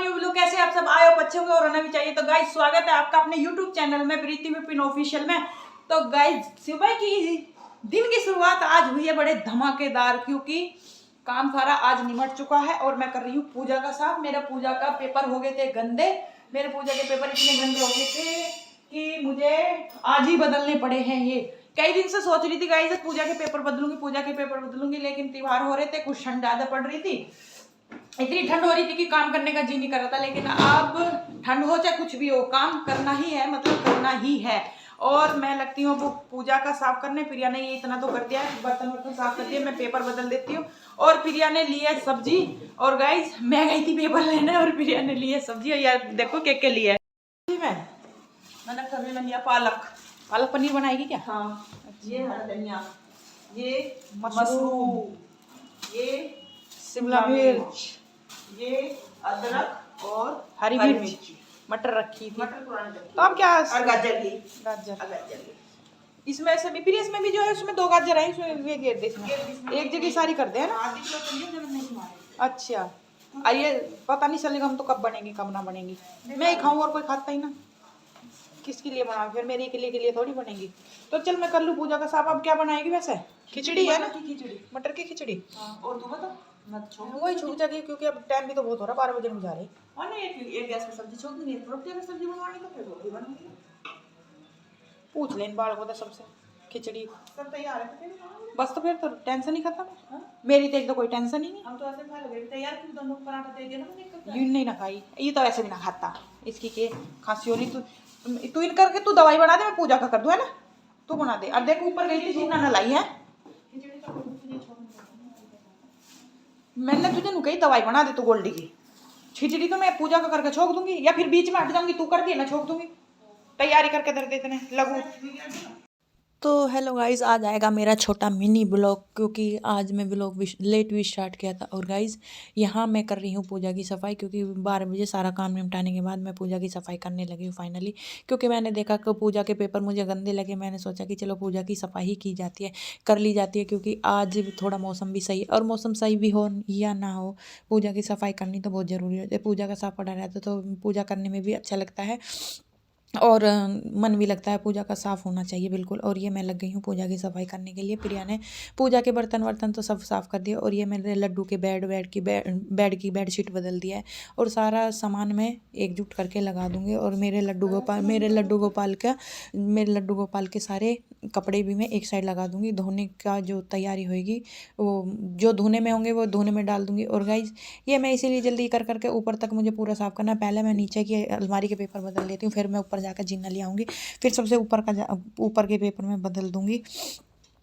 New vlog. कैसे आप सब आए हो, अच्छे होंगे और रहना भी चाहिए। तो गाइज स्वागत है आपका अपने यूट्यूब चैनल में प्रीति विपिन ऑफिशियल में। तो गाइज सुबह की दिन की शुरुआत आज हुई है बड़े धमाकेदार, क्योंकि काम सारा आज निमट चुका है और मैं कर रही हूँ पूजा का साथ। मेरा पूजा का पेपर हो गए थे गंदे, मेरे पूजा के पेपर इतने गंदे हो गए थे कि मुझे आज ही बदलने पड़े हैं। ये कई दिन से सोच रही थी गाइज पूजा के पेपर बदलूंगी, पूजा के पेपर बदलूंगी, लेकिन त्योहार हो रहे थे, कुछ ठंड ज्यादा पड़ रही थी, इतनी ठंड हो रही थी कि काम करने का जी नहीं कर रहा था। लेकिन अब ठंड हो चाहे कुछ भी हो, काम करना ही है, मतलब करना ही है। और मैं लगती हूँ वो पूजा का साफ करने। प्रिया ने ये इतना तो कर दिया है, बर्तन वर्तन साफ कर दिया, मैं पेपर बदल देती हूँ। और प्रिया ने ली है सब्जी। और गाइज मैं गई थी पेपर लेने और प्रिया ने ली है सब्जी। और यार देखो क्या लिया है। मैंने सब्जी में लिया पालक पनीर बनाएगी क्या? हाँ, ये हरा धनिया, ये मशरूम, ये शिमला मिर्च, ये अदरक और हरी मिर्च, मटर रखी थी। तो अब क्या, और गाजर इसमें से भी, फिर इसमें भी जो है उसमें 2 गाजर है, इसमें ये घेर दे, इसमें एक जगह सारी कर दे ना। अच्छा, और ये पता नहीं चलेगा हम तो कब बनेंगी कब ना बनेंगी। मैं ही खाऊं और कोई खाता ही ना, किसके लिए बनाऊं? फिर मेरे के लिए थोड़ी बनेगी। तो चल मैं कर लूँ पूजा का साफ। अब क्या बनाएगी वैसे? खिचड़ी है ना, मटर की खिचड़ी। और तू बता, वही छूट जाएगी क्योंकि अब टाइम भी तो बहुत हो रहा, 12 बजे में जा रहे। और नहीं, एक गैस पे सब्जी छोड़ दूंगी, रोटी की सब्जी बनवानी तो फिर रोटी बनूंगी। पूछ लें बालकों तो सबसे, खिचड़ी सब तैयार है बस, तो फिर तो टेंशन ही खत्म। मेरी तो एक तो कोई टेंशन ही नहीं। हम तो ऐसे खा लोगे तैयार, क्यों दोनों पराठा दे दिया ना, यूं नहीं ना खाई, ये तो ऐसे भी ना खाता। इसकी के खांसी हो रही, तू इन करके तू दवाई बना दे, मैं पूजा का कर दूं, है ना? तू बना दे। अब देख ऊपर गई थी जितना न लाई है, मैंने तुझे कही दवाई बना दे तू गोल्डी की। खिचड़ी तो मैं पूजा का करके छोड़ दूंगी, या फिर बीच में हट जाऊंगी, तू कर दिए मैं छोड़ दूंगी। तैयारी करके धर देते लगू। तो हेलो गाइज़, आज आएगा मेरा छोटा मिनी ब्लॉग, क्योंकि आज मैं ब्लॉग लेट भी स्टार्ट किया था। और गाइज़ यहाँ मैं कर रही हूँ पूजा की सफाई, क्योंकि 12 बजे सारा काम निपटाने के बाद मैं पूजा की सफाई करने लगी हूँ फाइनली। क्योंकि मैंने देखा कि पूजा के पेपर मुझे गंदे लगे, मैंने सोचा कि चलो पूजा की सफाई ही की जाती है, कर ली जाती है, क्योंकि आज थोड़ा मौसम भी सही है। और मौसम सही भी हो या ना हो, पूजा की सफाई करनी तो बहुत ज़रूरी होती है। पूजा का साफ पड़ा रहता तो पूजा करने में भी अच्छा लगता है और मन भी लगता है। पूजा का साफ़ होना चाहिए बिल्कुल। और ये मैं लग गई हूँ पूजा की सफाई करने के लिए। प्रिया ने पूजा के बर्तन वर्तन तो सब साफ़ कर दिया, और ये मेरे लड्डू के बेड की बेडशीट बदल दिया है, और सारा सामान मैं एकजुट करके लगा दूंगी। और मेरे लड्डू गोपाल के सारे कपड़े भी मैं एक साइड लगा दूंगी। धोने का जो तैयारी होगी, वो जो धोने में होंगे वो धोने में डाल दूंगी। और गाइज ये मैं इसीलिए जल्दी कर करके ऊपर तक मुझे पूरा साफ़ करना है। पहले मैं नीचे की अलमारी के पेपर बदल लेती हूँ, फिर मैं ऊपर जाकर जीना ले आऊँगी, फिर सबसे ऊपर के पेपर में बदल दूँगी।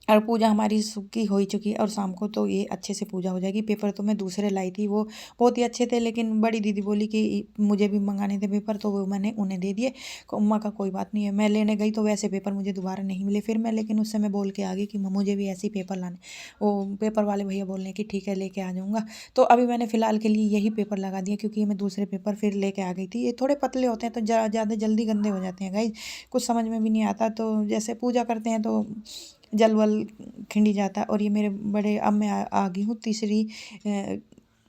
और पूजा हमारी की हो ही चुकी है, और शाम को तो ये अच्छे से पूजा हो जाएगी। पेपर तो मैं दूसरे लाई थी, वो बहुत ही अच्छे थे, लेकिन बड़ी दीदी बोली कि मुझे भी मंगाने थे पेपर, तो वो मैंने उन्हें दे दिए। अम्मा का कोई बात नहीं है। मैं लेने गई तो वैसे पेपर मुझे दोबारा नहीं मिले फिर मैं, लेकिन उससे मैं बोल के आ गई कि मुझे भी ऐसे ही पेपर लाने। वो पेपर वाले भैया बोलने कि ठीक है लेके आ जाऊँगा। तो अभी मैंने फ़िलहाल के लिए यही पेपर लगा दिया, क्योंकि मैं दूसरे पेपर फिर लेके आ गई थी। ये थोड़े पतले होते हैं तो ज़्यादा जल्दी गंदे हो जाते हैं गाइज, कुछ समझ में भी नहीं आता। तो जैसे पूजा करते हैं तो जल वल खिंडी जाता है। और ये मेरे बड़े, अब मैं आ गई हूँ तीसरी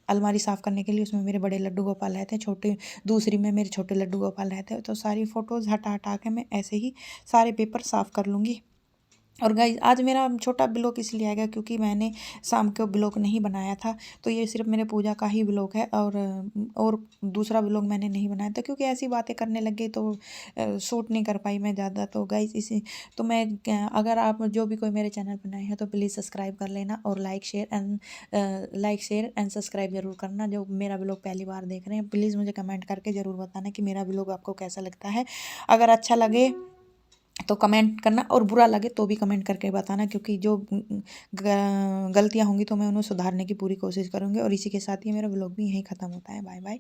अलमारी साफ़ करने के लिए। उसमें मेरे बड़े लड्डू गोपाल रहते हैं, छोटे दूसरी में मेरे छोटे लड्डू गोपाल रहते हैं। तो सारी फ़ोटोज़ हटा के मैं ऐसे ही सारे पेपर साफ़ कर लूँगी। और गाइस आज मेरा छोटा ब्लॉग इसलिए आएगा क्योंकि मैंने शाम को ब्लॉग नहीं बनाया था, तो ये सिर्फ मेरे पूजा का ही ब्लॉग है। और दूसरा ब्लॉग मैंने नहीं बनाया था, क्योंकि ऐसी बातें करने लग गई तो शूट नहीं कर पाई मैं ज़्यादा। तो गाइस इसी तो मैं अगर आप जो भी कोई मेरे चैनल पर नए हैं तो प्लीज़ सब्सक्राइब कर लेना, और लाइक शेयर एंड सब्सक्राइब ज़रूर करना। जो मेरा ब्लॉग पहली बार देख रहे हैं प्लीज़ मुझे कमेंट करके ज़रूर बताना कि मेरा ब्लॉग आपको कैसा लगता है। अगर अच्छा लगे तो कमेंट करना, और बुरा लगे तो भी कमेंट करके बताना, क्योंकि जो गलतियाँ होंगी तो मैं उन्हें सुधारने की पूरी कोशिश करूँगी। और इसी के साथ ही मेरा ब्लॉग भी यहीं ख़त्म होता है। Bye bye.